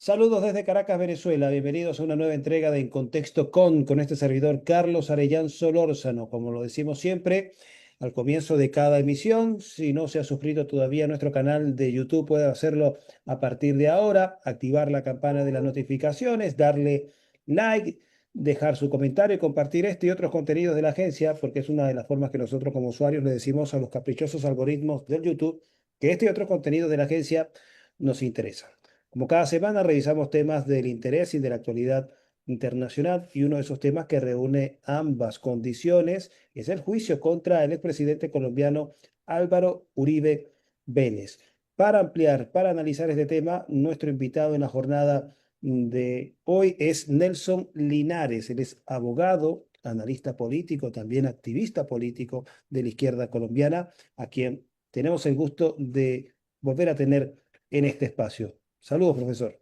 Saludos desde Caracas, Venezuela. Bienvenidos a una nueva entrega de En Contexto con este servidor Carlos Arellán Solórzano. Como lo decimos siempre, al comienzo de cada emisión, si no se ha suscrito todavía a nuestro canal de YouTube, puede hacerlo a partir de ahora, activar la campana de las notificaciones, darle like, dejar su comentario y compartir este y otros contenidos de la agencia, porque es una de las formas que nosotros como usuarios le decimos a los caprichosos algoritmos del YouTube que este y otro contenido de la agencia nos interesa. Como cada semana revisamos temas del interés y de la actualidad internacional y uno de esos temas que reúne ambas condiciones es el juicio contra el expresidente colombiano Álvaro Uribe Vélez. Para ampliar, para analizar este tema, nuestro invitado en la jornada de hoy es Nelson Linares. Él es abogado, analista político, también activista político de la izquierda colombiana, a quien tenemos el gusto de volver a tener en este espacio. Saludos, profesor.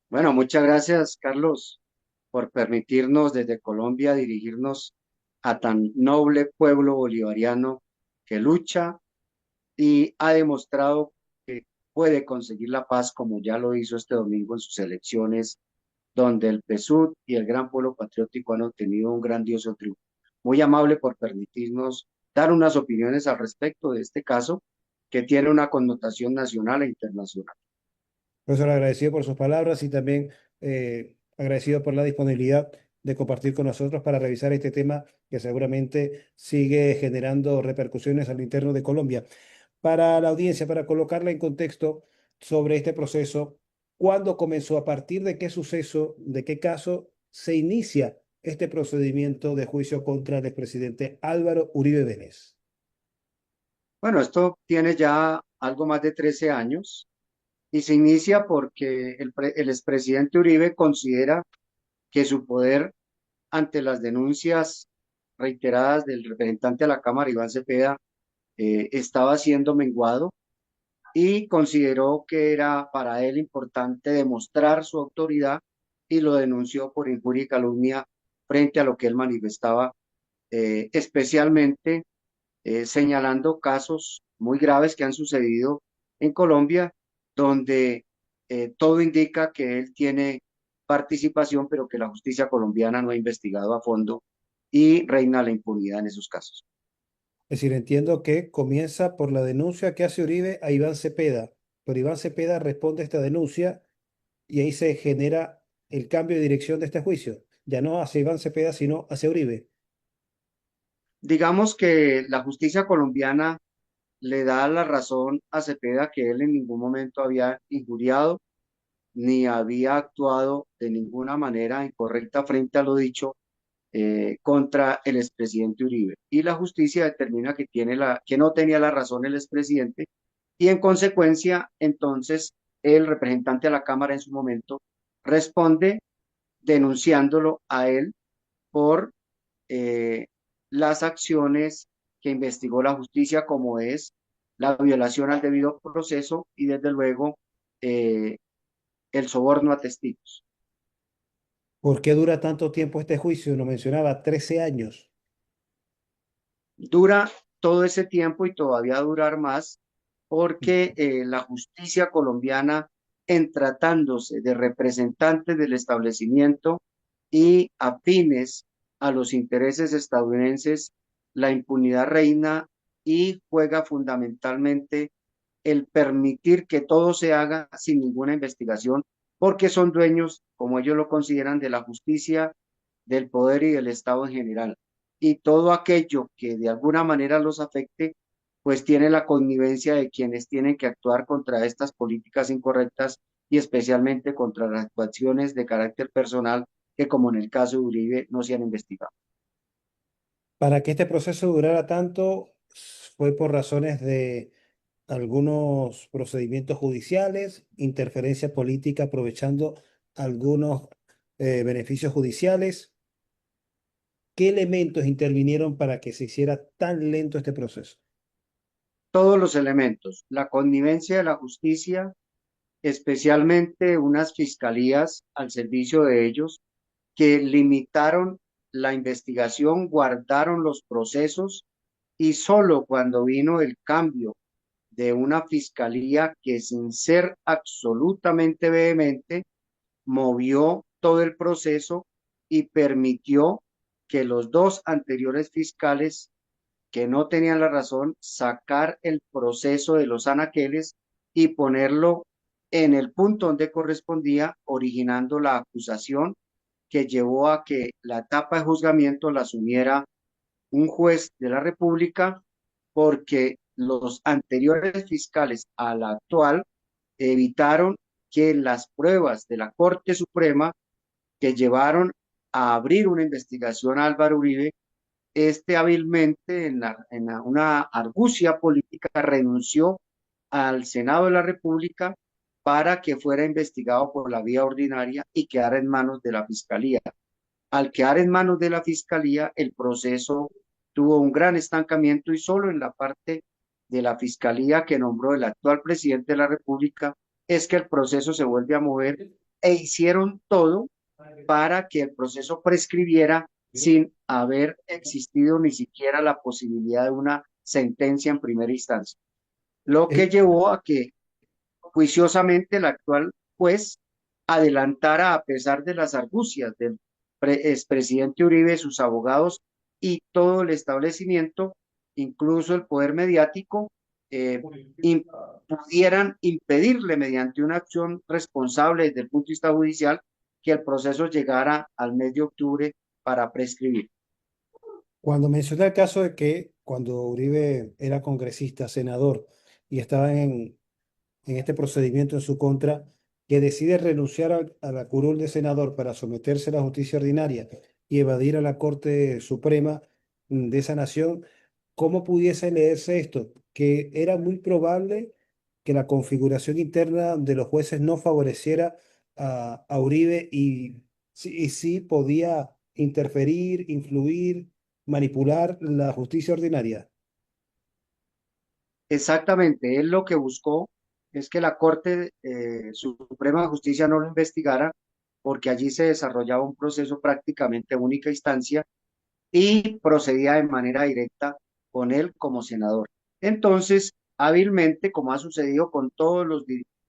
Bueno, muchas gracias, Carlos, por permitirnos desde Colombia dirigirnos a tan noble pueblo bolivariano que lucha y ha demostrado que puede conseguir la paz como ya lo hizo este domingo en sus elecciones, donde el PSUV y el gran pueblo patriótico han obtenido un grandioso triunfo. Muy amable por permitirnos dar unas opiniones al respecto de este caso que tiene una connotación nacional e internacional. Profesor, agradecido por sus palabras y también agradecido por la disponibilidad de compartir con nosotros para revisar este tema que seguramente sigue generando repercusiones al interno de Colombia. Para la audiencia, para colocarla en contexto sobre este proceso, ¿cuándo comenzó? ¿A partir de qué suceso, de qué caso se inicia este procedimiento de juicio contra el expresidente Álvaro Uribe Vélez? Bueno, esto tiene ya algo más de 13 años y se inicia porque el expresidente Uribe considera que su poder ante las denuncias reiteradas del representante a la Cámara, Iván Cepeda, estaba siendo menguado y consideró que era para él importante demostrar su autoridad y lo denunció por injuria y calumnia frente a lo que él manifestaba, especialmente señalando casos muy graves que han sucedido en Colombia, donde todo indica que él tiene participación, pero que la justicia colombiana no ha investigado a fondo y reina la impunidad en esos casos. Es decir, entiendo que comienza por la denuncia que hace Uribe a Iván Cepeda, pero Iván Cepeda responde a esta denuncia y ahí se genera el cambio de dirección de este juicio. Ya no hacia Iván Cepeda, sino hacia Uribe. Digamos que la justicia colombiana le da la razón a Cepeda que él en ningún momento había injuriado ni había actuado de ninguna manera incorrecta frente a lo dicho contra el expresidente Uribe. Y la justicia determina que no tenía la razón el expresidente y en consecuencia, entonces, el representante a la Cámara en su momento responde denunciándolo a él por eh, las acciones que investigó la justicia, como es la violación al debido proceso y desde luego eh, el soborno a testigos. ¿Por qué dura tanto tiempo este juicio? Lo mencionaba, 13 años. Dura todo ese tiempo y todavía durar más porque la justicia colombiana, en tratándose de representantes del establecimiento y afines a los intereses estadounidenses, la impunidad reina y juega fundamentalmente el permitir que todo se haga sin ninguna investigación, porque son dueños, como ellos lo consideran, de la justicia, del poder y del Estado en general. Y todo aquello que de alguna manera los afecte, pues tiene la connivencia de quienes tienen que actuar contra estas políticas incorrectas y especialmente contra las actuaciones de carácter personal que, como en el caso de Uribe, no se han investigado. Para que este proceso durara tanto, fue por razones de algunos procedimientos judiciales, interferencia política aprovechando algunos beneficios judiciales. ¿Qué elementos intervinieron para que se hiciera tan lento este proceso? Todos los elementos, la connivencia de la justicia, especialmente unas fiscalías al servicio de ellos que limitaron la investigación, guardaron los procesos y solo cuando vino el cambio de una fiscalía que sin ser absolutamente vehemente, movió todo el proceso y permitió que los dos anteriores fiscales que no tenían la razón, sacar el proceso de los anaqueles y ponerlo en el punto donde correspondía, originando la acusación que llevó a que la etapa de juzgamiento la asumiera un juez de la República, porque los anteriores fiscales al actual evitaron que las pruebas de la Corte Suprema que llevaron a abrir una investigación a Álvaro Uribe, este hábilmente una argucia política renunció al Senado de la República para que fuera investigado por la vía ordinaria y quedara en manos de la Fiscalía. Al quedar en manos de la Fiscalía, el proceso tuvo un gran estancamiento y solo en la parte de la Fiscalía que nombró el actual presidente de la República es que el proceso se vuelve a mover e hicieron todo para que el proceso prescribiera sin haber existido ni siquiera la posibilidad de una sentencia en primera instancia, lo que Eh, llevó a que juiciosamente el actual juez adelantara, a pesar de las argucias del expresidente Uribe, sus abogados y todo el establecimiento, incluso el poder mediático, eh, im- pudieran impedirle mediante una acción responsable desde el punto de vista judicial que el proceso llegara al mes de octubre para prescribir. Cuando mencioné el caso de que cuando Uribe era congresista, senador, y estaba en este procedimiento en su contra, que decide renunciar a la curul de senador para someterse a la justicia ordinaria y evadir a la Corte Suprema de esa nación, ¿cómo pudiese leerse esto? Que era muy probable que la configuración interna de los jueces no favoreciera a Uribe y sí podía interferir, influir, manipular la justicia ordinaria. Exactamente, él lo que buscó es que la Corte Suprema de Justicia no lo investigara porque allí se desarrollaba un proceso prácticamente de única instancia y procedía de manera directa con él como senador. Entonces, hábilmente, como ha sucedido con todos los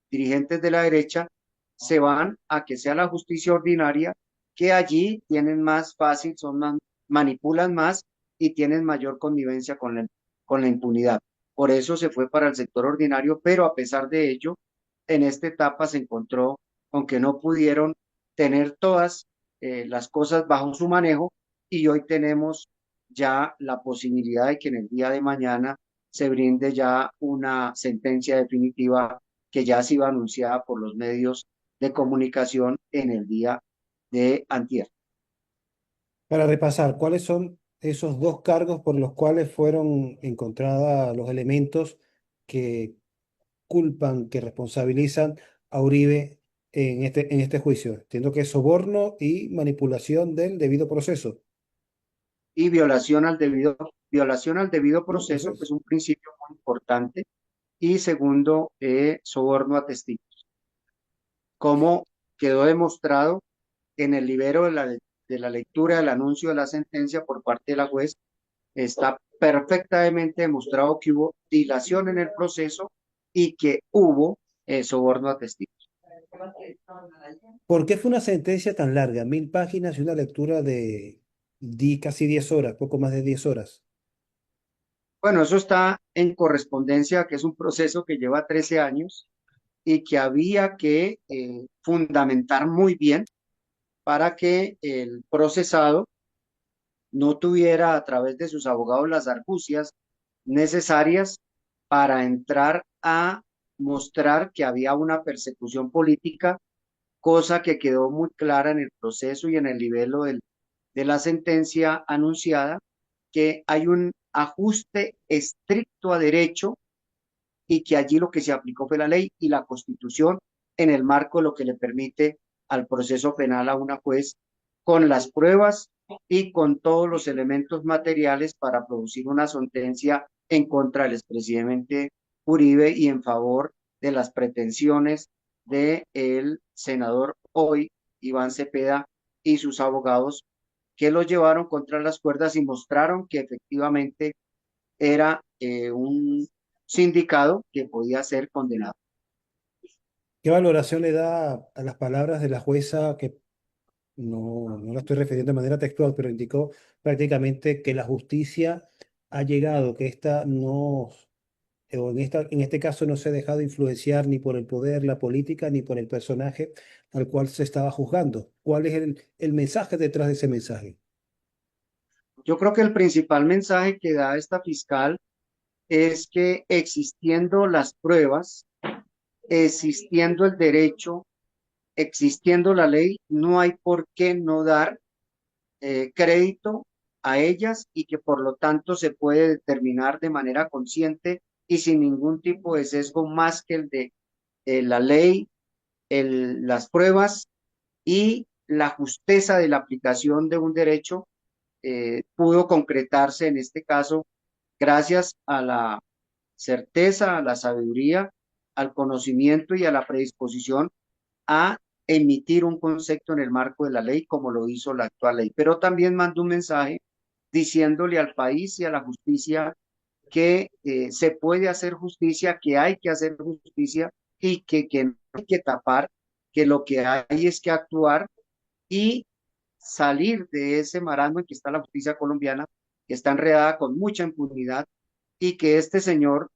dirigentes de la derecha, se van a que sea la justicia ordinaria, que allí tienen más fácil, manipulan más y tienen mayor connivencia con la impunidad. Por eso se fue para el sector ordinario, pero a pesar de ello, en esta etapa se encontró con que no pudieron tener todas las cosas bajo su manejo y hoy tenemos ya la posibilidad de que en el día de mañana se brinde ya una sentencia definitiva que ya ha sido anunciada por los medios de comunicación en el día de antier. Para repasar, ¿cuáles son esos dos cargos por los cuales fueron encontrados los elementos que culpan, que responsabilizan a Uribe en este juicio? Entiendo que es soborno y manipulación del debido proceso. Y violación al debido ¿No? proceso, que es Proceso. un principio muy importante. Y segundo, soborno a testigos. Como quedó demostrado en el libero de la lectura del anuncio de la sentencia por parte de la juez, está perfectamente demostrado que hubo dilación en el proceso y que hubo soborno a testigos. ¿Por qué fue una sentencia tan larga? 1000 páginas y una lectura de casi 10 horas, poco más de 10 horas. Bueno, eso está en correspondencia, que es un proceso que lleva 13 años y que había que fundamentar muy bien para que el procesado no tuviera a través de sus abogados las argucias necesarias para entrar a mostrar que había una persecución política, cosa que quedó muy clara en el proceso y en el libelo de la sentencia anunciada, que hay un ajuste estricto a derecho y que allí lo que se aplicó fue la ley y la constitución en el marco de lo que le permite al proceso penal a una juez con las pruebas y con todos los elementos materiales para producir una sentencia en contra del expresidente Uribe y en favor de las pretensiones del senador hoy, Iván Cepeda, y sus abogados que lo llevaron contra las cuerdas y mostraron que efectivamente era un sindicado que podía ser condenado. ¿Qué valoración le da a las palabras de la jueza que no la estoy refiriendo de manera textual, pero indicó prácticamente que la justicia ha llegado, que esta no, o en este caso no se ha dejado influenciar ni por el poder, la política, ni por el personaje al cual se estaba juzgando? ¿Cuál es el mensaje detrás de ese mensaje? Yo creo que el principal mensaje que da esta fiscal es que existiendo las pruebas, existiendo el derecho, existiendo la ley, no hay por qué no dar crédito a ellas y que por lo tanto se puede determinar de manera consciente y sin ningún tipo de sesgo más que el de la ley, las pruebas y la justeza de la aplicación de un derecho pudo concretarse en este caso gracias a la certeza, a la sabiduría, al conocimiento y a la predisposición a emitir un concepto en el marco de la ley como lo hizo la actual ley. Pero también mandó un mensaje diciéndole al país y a la justicia que se puede hacer justicia, que hay que hacer justicia y que no hay que tapar, que lo que hay es que actuar y salir de ese marasmo en que está la justicia colombiana, que está enredada con mucha impunidad y que este señor,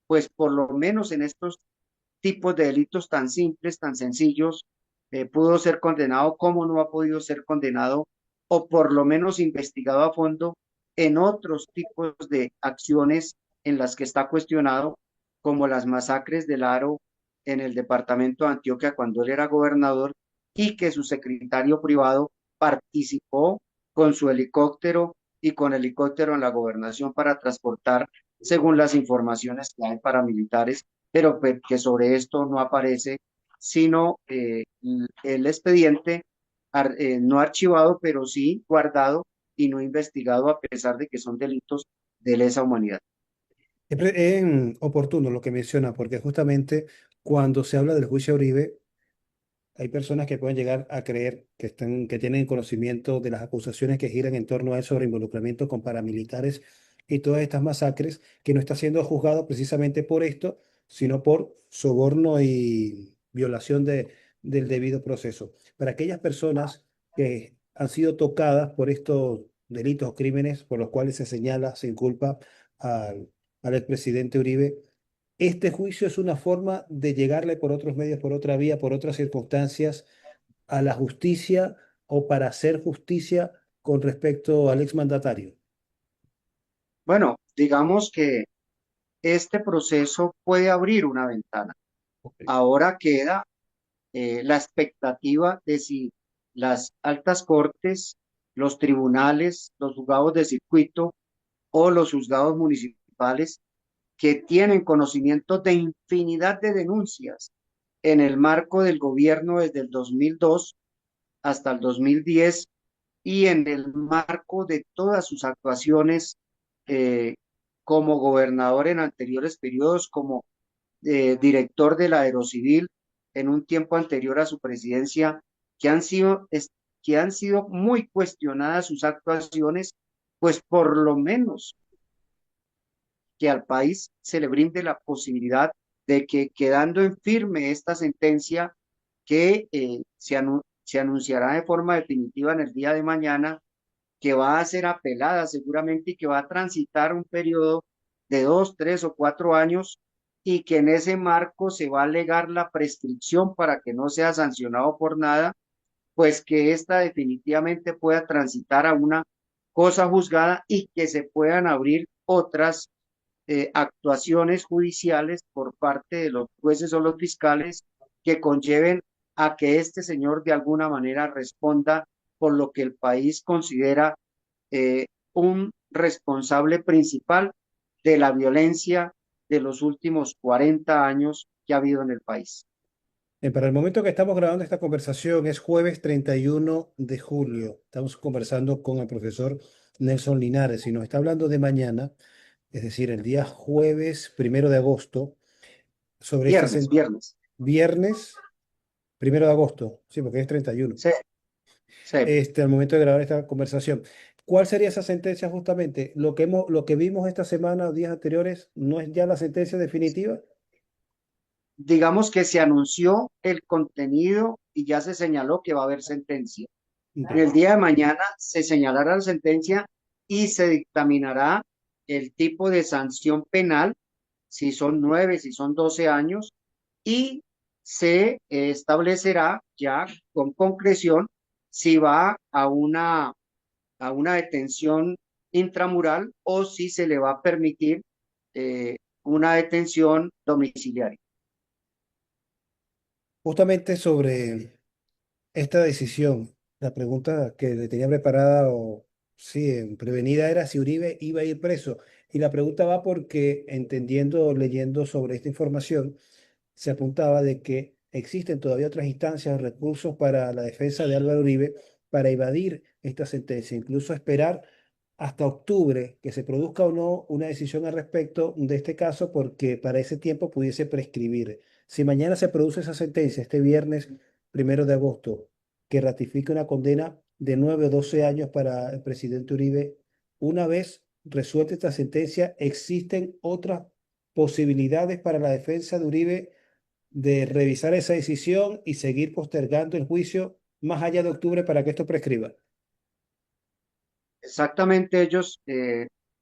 pues por lo menos en estos tipos de delitos tan simples, tan sencillos, pudo ser condenado, como no ha podido ser condenado o por lo menos investigado a fondo en otros tipos de acciones en las que está cuestionado, como las masacres del Aro en el departamento de Antioquia cuando él era gobernador y que su secretario privado participó con su helicóptero y con helicóptero en la gobernación para transportar, según las informaciones que hay, paramilitares, pero que sobre esto no aparece sino el expediente no archivado, pero sí guardado y no investigado a pesar de que son delitos de lesa humanidad. Es oportuno lo que menciona, porque justamente cuando se habla del juicio a Uribe, hay personas que pueden llegar a creer que tienen conocimiento de las acusaciones que giran en torno a eso sobre involucramiento con paramilitares y todas estas masacres, que no está siendo juzgado precisamente por esto, sino por soborno y violación del debido proceso. Para aquellas personas que han sido tocadas por estos delitos o crímenes por los cuales se señala, se inculpa al expresidente Uribe, este juicio es una forma de llegarle por otros medios, por otra vía, por otras circunstancias a la justicia o para hacer justicia con respecto al exmandatario. Bueno, digamos que este proceso puede abrir una ventana. Ok. Ahora queda la expectativa de si las altas cortes, los tribunales, los juzgados de circuito o los juzgados municipales que tienen conocimiento de infinidad de denuncias en el marco del gobierno desde el 2002 hasta el 2010 y en el marco de todas sus actuaciones eh, como gobernador en anteriores periodos, como director de la Aerocivil en un tiempo anterior a su presidencia, que han sido, que han sido muy cuestionadas sus actuaciones, pues por lo menos que al país se le brinde la posibilidad de que quedando en firme esta sentencia que se anunciará de forma definitiva en el día de mañana, que va a ser apelada seguramente y que va a transitar un periodo de 2, 3 o 4 años y que en ese marco se va a alegar la prescripción para que no sea sancionado por nada, pues que ésta definitivamente pueda transitar a una cosa juzgada y que se puedan abrir otras actuaciones judiciales por parte de los jueces o los fiscales que conlleven a que este señor de alguna manera responda por lo que el país considera un responsable principal de la violencia de los últimos 40 años que ha habido en el país. Para el momento que estamos grabando esta conversación es jueves 31 de julio. Estamos conversando con el profesor Nelson Linares y nos está hablando de mañana, es decir, el día jueves 1 de agosto, sobre Viernes, viernes. viernes 1 de agosto, sí, porque es 31. Sí, sí. Al momento de grabar esta conversación. ¿Cuál sería esa sentencia justamente? Lo que vimos esta semana o días anteriores, ¿no es ya la sentencia definitiva? Digamos que se anunció el contenido y ya se señaló que va a haber sentencia. En el Ya. día de mañana se señalará la sentencia y se dictaminará el tipo de sanción penal, si son 9, si son 12 años, y se establecerá ya con concreción si va a una detención intramural o si se le va a permitir una detención domiciliaria. Justamente sobre esta decisión, la pregunta que le tenía preparada o sí, prevenida era si Uribe iba a ir preso. Y la pregunta va porque, entendiendo, leyendo sobre esta información, se apuntaba de que existen todavía otras instancias o recursos para la defensa de Álvaro Uribe para evadir esta sentencia, incluso esperar hasta octubre que se produzca o no una decisión al respecto de este caso, porque para ese tiempo pudiese prescribir. Si mañana se produce esa sentencia, este viernes 1 de agosto, que ratifique una condena de 9 o 12 años para el presidente Uribe, una vez resuelta esta sentencia, existen otras posibilidades para la defensa de Uribe de revisar esa decisión y seguir postergando el juicio más allá de octubre para que esto prescriba. Exactamente, ellos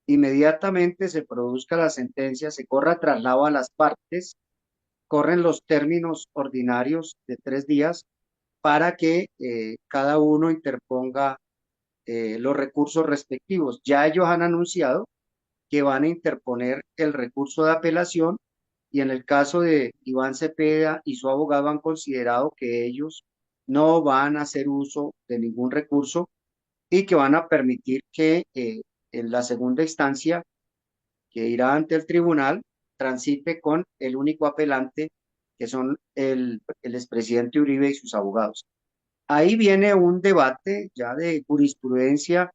inmediatamente se produzca la sentencia, se corra traslado a las partes, corren los términos ordinarios de 3 días para que cada uno interponga los recursos respectivos. Ya ellos han anunciado que van a interponer el recurso de apelación y en el caso de Iván Cepeda y su abogado han considerado que ellos no van a hacer uso de ningún recurso y que van a permitir que en la segunda instancia que irá ante el tribunal transite con el único apelante que son el expresidente Uribe y sus abogados. Ahí viene un debate ya de jurisprudencia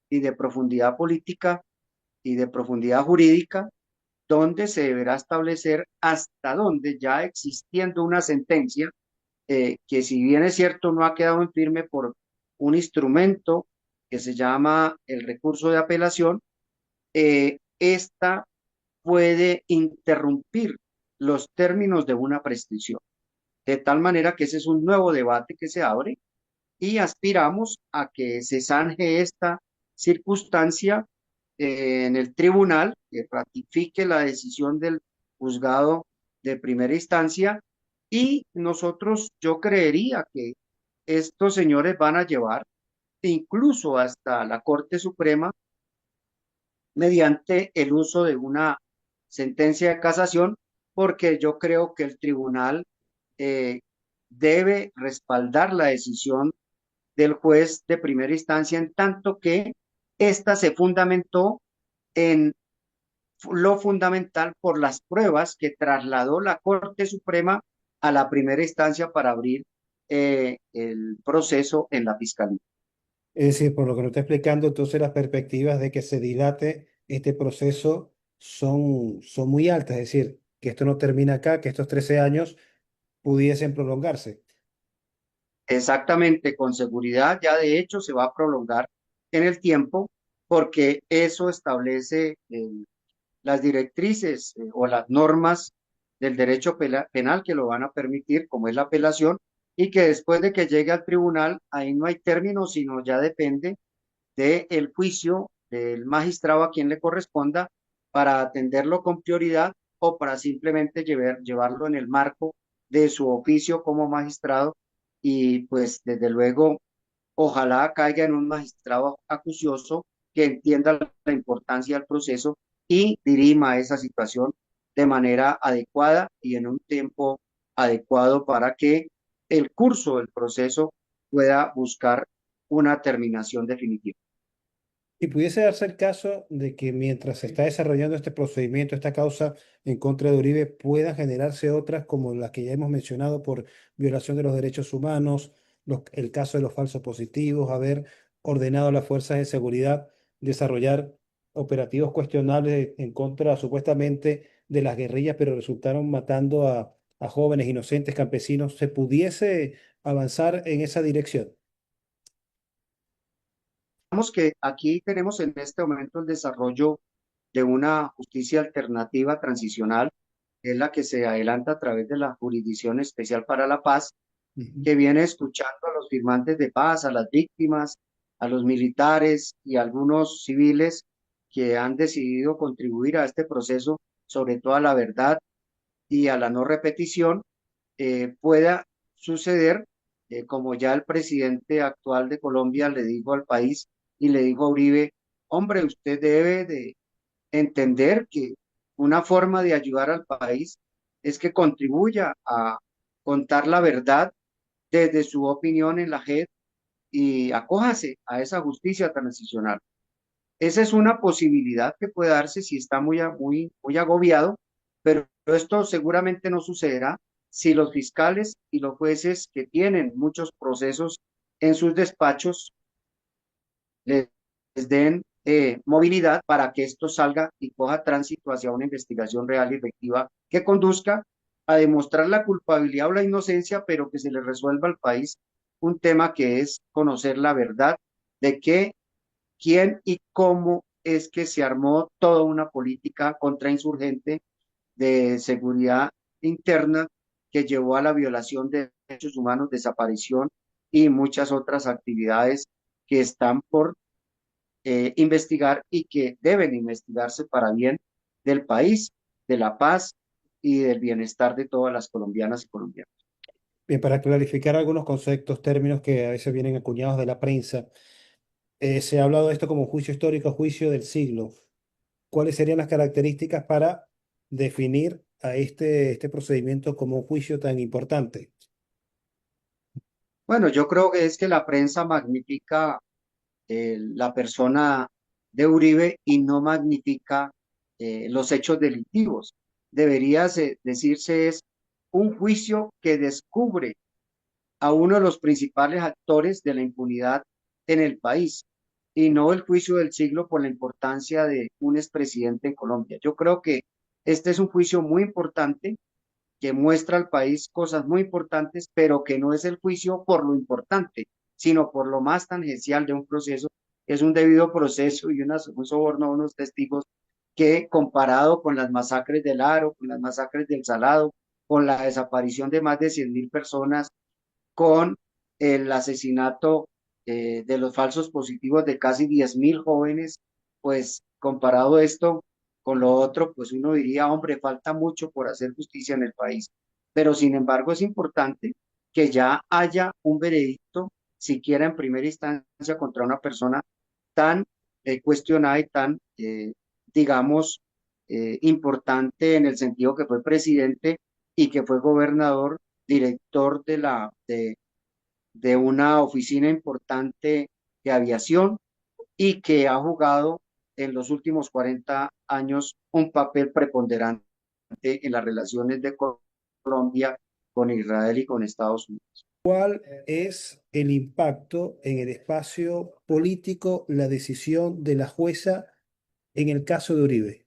y de profundidad política y de profundidad jurídica, donde se deberá establecer hasta dónde ya existiendo una sentencia, que si bien es cierto no ha quedado en firme por un instrumento que se llama el recurso de apelación, esta puede interrumpir los términos de una prescripción. De tal manera que ese es un nuevo debate que se abre y aspiramos a que se zanje esta circunstancia en el tribunal, que ratifique la decisión del juzgado de primera instancia y nosotros, yo creería que estos señores van a llevar incluso hasta la Corte Suprema mediante el uso de una sentencia de casación, porque yo creo que el tribunal eh, debe respaldar la decisión del juez de primera instancia en tanto que ésta se fundamentó en lo fundamental por las pruebas que trasladó la Corte Suprema a la primera instancia para abrir el proceso en la Fiscalía. Es decir, por lo que nos está explicando, entonces las perspectivas de que se dilate este proceso son muy altas, es decir, que esto no termina acá, que estos 13 años pudiesen prolongarse. Exactamente, con seguridad, ya de hecho se va a prolongar en el tiempo porque eso establece las directrices o las normas del derecho penal que lo van a permitir, como es la apelación, y que después de que llegue al tribunal, ahí no hay término, sino ya depende del juicio del magistrado a quien le corresponda para atenderlo con prioridad o para simplemente llevarlo en el marco de su oficio como magistrado y pues desde luego ojalá caiga en un magistrado acucioso que entienda la importancia del proceso y dirima esa situación de manera adecuada y en un tiempo adecuado para que el curso del proceso pueda buscar una terminación definitiva. Y pudiese darse el caso de que mientras se está desarrollando este procedimiento, esta causa en contra de Uribe, puedan generarse otras como las que ya hemos mencionado por violación de los derechos humanos, el caso de los falsos positivos, haber ordenado a las fuerzas de seguridad desarrollar operativos cuestionables en contra supuestamente de las guerrillas, pero resultaron matando a jóvenes inocentes campesinos. ¿Se pudiese avanzar en esa dirección? que aquí tenemos en este momento el desarrollo de una justicia alternativa transicional, que es la que se adelanta a través de la Jurisdicción Especial para la Paz, Ujú. que viene escuchando a los firmantes de paz, a las víctimas, a los militares y a algunos civiles que han decidido contribuir a este proceso, sobre todo a la verdad y a la no repetición, pueda suceder, como ya el presidente actual de Colombia le dijo al país y le dijo a Uribe: hombre, usted debe de entender que una forma de ayudar al país es que contribuya a contar la verdad desde su opinión en la JEP y acójase a esa justicia transicional. Esa es una posibilidad que puede darse si está muy agobiado, pero esto seguramente no sucederá si los fiscales y los jueces que tienen muchos procesos en sus despachos les den movilidad para que esto salga y coja tránsito hacia una investigación real y efectiva que conduzca a demostrar la culpabilidad o la inocencia, pero que se le resuelva al país un tema que es conocer la verdad de qué, quién y cómo es que se armó toda una política contrainsurgente de seguridad interna que llevó a la violación de derechos humanos, desaparición y muchas otras actividades que están por investigar y que deben investigarse para bien del país, de la paz y del bienestar de todas las colombianas y colombianos. Bien, para clarificar algunos conceptos, términos que a veces vienen acuñados de la prensa, se ha hablado de esto como juicio histórico, juicio del siglo. ¿Cuáles serían las características para definir a este procedimiento como un juicio tan importante? Bueno, yo creo que es que la prensa magnifica la persona de Uribe y no magnifica los hechos delictivos. Debería decirse es un juicio que descubre a uno de los principales actores de la impunidad en el país y no el juicio del siglo por la importancia de un expresidente en Colombia. Yo creo que este es un juicio muy importante que muestra al país cosas muy importantes, pero que no es el juicio por lo importante, sino por lo más tangencial de un proceso. Es un debido proceso y un soborno a unos testigos que, comparado con las masacres del Aro, con las masacres del Salado, con la desaparición de más de 100.000 personas, con el asesinato de los falsos positivos de casi 10.000 jóvenes, pues comparado esto con lo otro, pues uno diría, hombre, falta mucho por hacer justicia en el país. Pero sin embargo es importante que ya haya un veredicto, siquiera en primera instancia, contra una persona tan cuestionada y tan, digamos, importante en el sentido que fue presidente y que fue gobernador, director de una oficina importante de aviación y que ha jugado en los últimos 40 años un papel preponderante en las relaciones de Colombia con Israel y con Estados Unidos. ¿Cuál es el impacto en el espacio político, la decisión de la jueza en el caso de Uribe?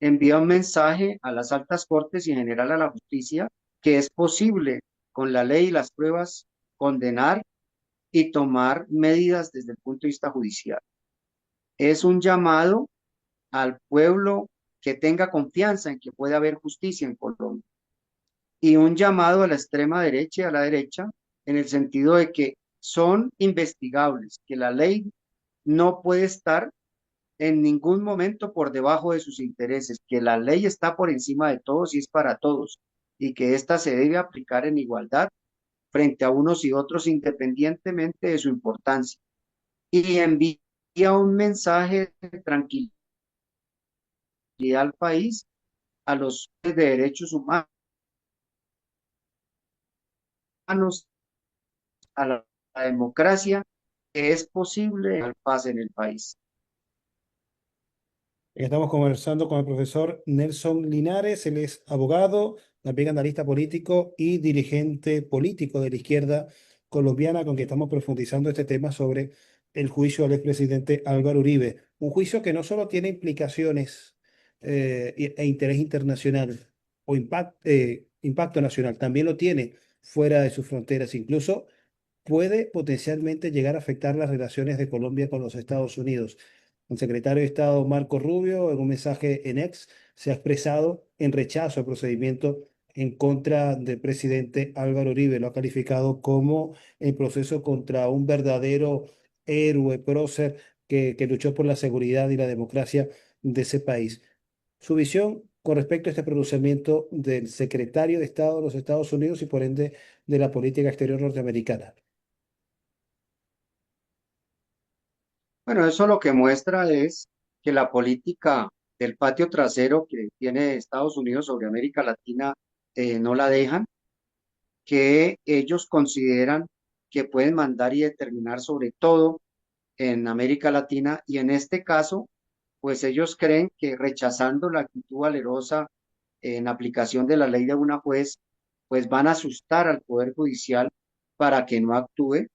Envía un mensaje a las altas cortes y en general a la justicia que es posible con la ley y las pruebas condenar y tomar medidas desde el punto de vista judicial. Es un llamado al pueblo que tenga confianza en que puede haber justicia en Colombia y un llamado a la extrema derecha y a la derecha en el sentido de que son investigables, que la ley no puede estar en ningún momento por debajo de sus intereses, que la ley está por encima de todos y es para todos, y que ésta se debe aplicar en igualdad frente a unos y otros independientemente de su importancia. Y envía un mensaje de tranquilidad al país, a los de derechos humanos, a la democracia, que es posible el paz en el país. Estamos conversando con el profesor Nelson Linares, él es abogado, también analista político y dirigente político de la izquierda colombiana, con quien estamos profundizando este tema sobre el juicio al expresidente Álvaro Uribe. Un juicio que no solo tiene implicaciones e interés internacional o impacto nacional, también lo tiene fuera de sus fronteras, incluso puede potencialmente llegar a afectar las relaciones de Colombia con los Estados Unidos. El secretario de Estado Marco Rubio, en un mensaje en X, se ha expresado en rechazo al procedimiento en contra del presidente Álvaro Uribe. Lo ha calificado como el proceso contra un verdadero héroe prócer que luchó por la seguridad y la democracia de ese país. Su visión con respecto a este pronunciamiento del secretario de Estado de los Estados Unidos y por ende de la política exterior norteamericana. Bueno, eso lo que muestra es que la política del patio trasero que tiene Estados Unidos sobre América Latina no la dejan, que ellos consideran que pueden mandar y determinar sobre todo en América Latina y en este caso, pues ellos creen que rechazando la actitud valerosa en aplicación de la ley de una juez, pues van a asustar al Poder Judicial para que no actúe,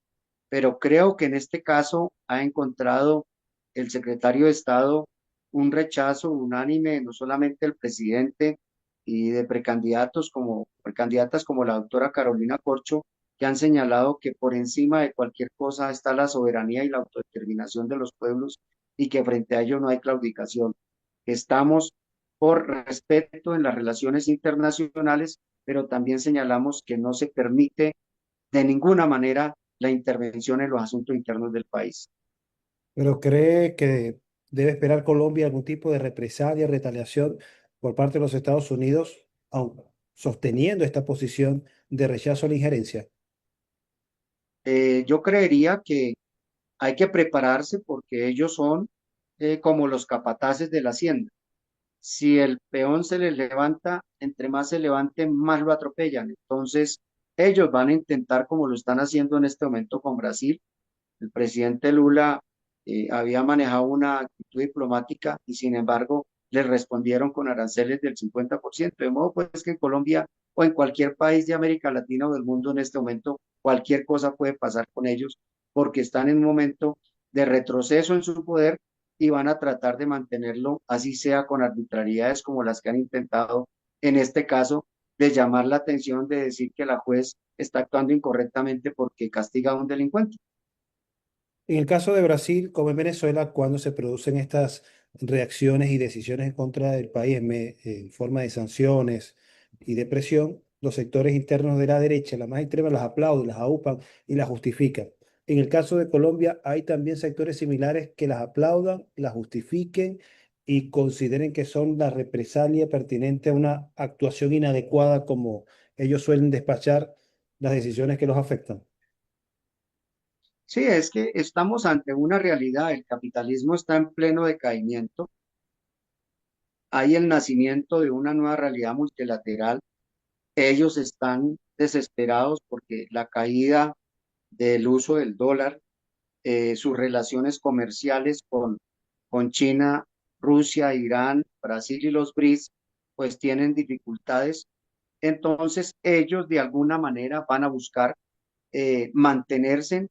pero creo que en este caso ha encontrado el secretario de Estado un rechazo unánime, no solamente del presidente y de precandidatos como precandidatas como la doctora Carolina Corcho, que han señalado que por encima de cualquier cosa está la soberanía y la autodeterminación de los pueblos y que frente a ello no hay claudicación. Estamos por respeto en las relaciones internacionales, pero también señalamos que no se permite de ninguna manera la intervención en los asuntos internos del país. Pero cree que debe esperar Colombia algún tipo de represalia, retaliación por parte de los Estados Unidos, aun sosteniendo esta posición de rechazo a la injerencia. Yo creería que hay que prepararse porque ellos son como los capataces de la hacienda. Si el peón se les levanta, entre más se levante, más lo atropellan. Entonces, ellos van a intentar, como lo están haciendo en este momento con Brasil. El presidente Lula había manejado una actitud diplomática y sin embargo le respondieron con aranceles del 50%. De modo pues que en Colombia o en cualquier país de América Latina o del mundo en este momento cualquier cosa puede pasar con ellos porque están en un momento de retroceso en su poder y van a tratar de mantenerlo así sea con arbitrariedades como las que han intentado en este caso de llamar la atención de decir que la juez está actuando incorrectamente porque castiga a un delincuente. En el caso de Brasil, como en Venezuela, cuando se producen estas reacciones y decisiones en contra del país en forma de sanciones y de presión, los sectores internos de la derecha, la más extrema, las aplauden, las aupan y las justifican. En el caso de Colombia, hay también sectores similares que las aplaudan, las justifiquen y consideren que son la represalia pertinente a una actuación inadecuada como ellos suelen despachar las decisiones que los afectan. Sí, es que estamos ante una realidad. El capitalismo está en pleno decaimiento. Hay el nacimiento de una nueva realidad multilateral. Ellos están desesperados porque la caída del uso del dólar, sus relaciones comerciales con China, Rusia, Irán, Brasil y los BRICS, pues tienen dificultades. Entonces, ellos de alguna manera van a buscar mantenerse.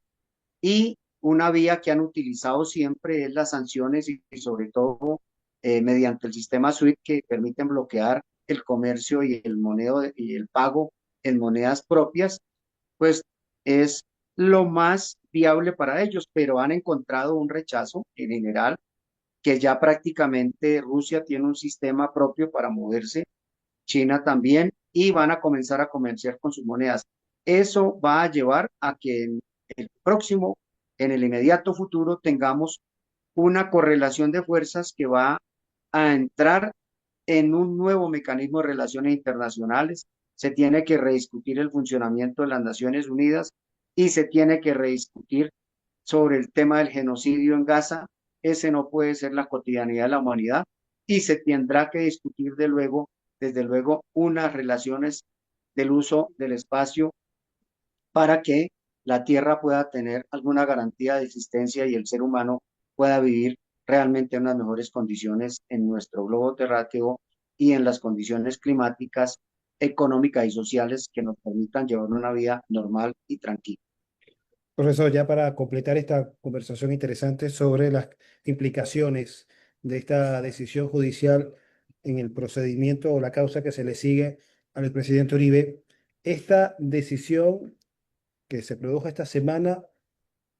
Y una vía que han utilizado siempre es las sanciones y sobre todo mediante el sistema SWIFT que permiten bloquear el comercio y el monedero y el pago en monedas propias, pues es lo más viable para ellos, pero han encontrado un rechazo en general, que ya prácticamente Rusia tiene un sistema propio para moverse, China también, y van a comenzar a comerciar con sus monedas. Eso va a llevar a que en el próximo, en el inmediato futuro, tengamos una correlación de fuerzas que va a entrar en un nuevo mecanismo de relaciones internacionales. Se tiene que rediscutir el funcionamiento de las Naciones Unidas y se tiene que rediscutir sobre el tema del genocidio en Gaza. Ese no puede ser la cotidianidad de la humanidad y se tendrá que discutir de luego, desde luego, unas relaciones del uso del espacio para que la Tierra pueda tener alguna garantía de existencia y el ser humano pueda vivir realmente en unas mejores condiciones en nuestro globo terráqueo y en las condiciones climáticas, económicas y sociales que nos permitan llevar una vida normal y tranquila. Profesor, ya para completar esta conversación interesante sobre las implicaciones de esta decisión judicial en el procedimiento o la causa que se le sigue al presidente Uribe, esta decisión que se produjo esta semana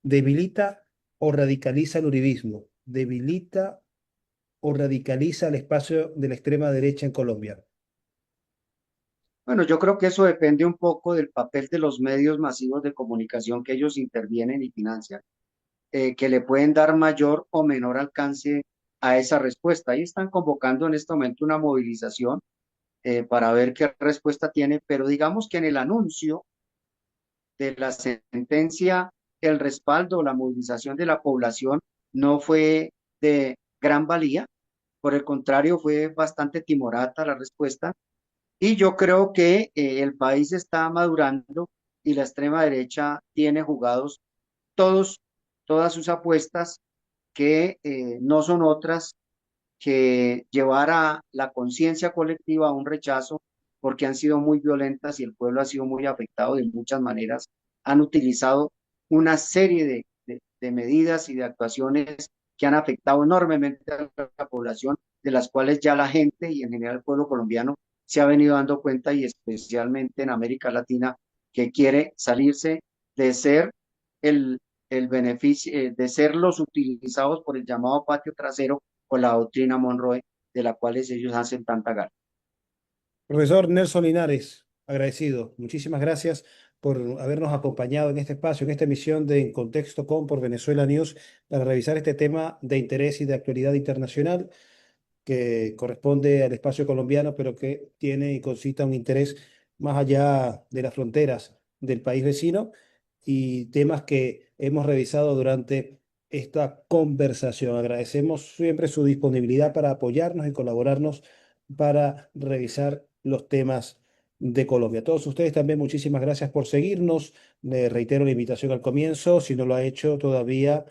debilita o radicaliza el uribismo, debilita o radicaliza el espacio de la extrema derecha en Colombia. Bueno, yo creo que eso depende un poco del papel de los medios masivos de comunicación que ellos intervienen y financian, que le pueden dar mayor o menor alcance a esa respuesta. Ahí están convocando en este momento una movilización para ver qué respuesta tiene, pero digamos que en el anuncio de la sentencia, el respaldo, la movilización de la población no fue de gran valía, por el contrario, fue bastante timorata la respuesta. Y yo creo que el país está madurando y la extrema derecha tiene jugados todos, todas sus apuestas que no son otras que llevar a la conciencia colectiva a un rechazo porque han sido muy violentas y el pueblo ha sido muy afectado de muchas maneras. Han utilizado una serie de medidas y de actuaciones que han afectado enormemente a la población, de las cuales ya la gente y en general el pueblo colombiano se ha venido dando cuenta y especialmente en América Latina que quiere salirse de ser el, el beneficio, de ser los utilizados por el llamado patio trasero con la doctrina Monroe, de la cual ellos hacen tanta gala. Profesor Nelson Linares, agradecido. Muchísimas gracias por habernos acompañado en este espacio, en esta emisión de En Contexto con por Venezuela News, para revisar este tema de interés y de actualidad internacional que corresponde al espacio colombiano, pero que tiene y concita un interés más allá de las fronteras del país vecino y temas que hemos revisado durante esta conversación. Agradecemos siempre su disponibilidad para apoyarnos y colaborarnos para revisar los temas de Colombia. A todos ustedes también muchísimas gracias por seguirnos. Le reitero la invitación al comienzo, si no lo ha hecho todavía.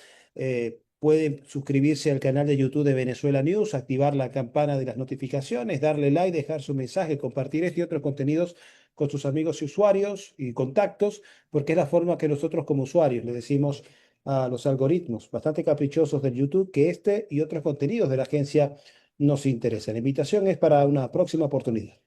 Pueden suscribirse al canal de YouTube de Venezuela News, activar la campana de las notificaciones, darle like, dejar su mensaje, compartir este y otros contenidos con sus amigos y usuarios y contactos, porque es la forma que nosotros como usuarios le decimos a los algoritmos bastante caprichosos del YouTube que este y otros contenidos de la agencia nos interesan. La invitación es para una próxima oportunidad.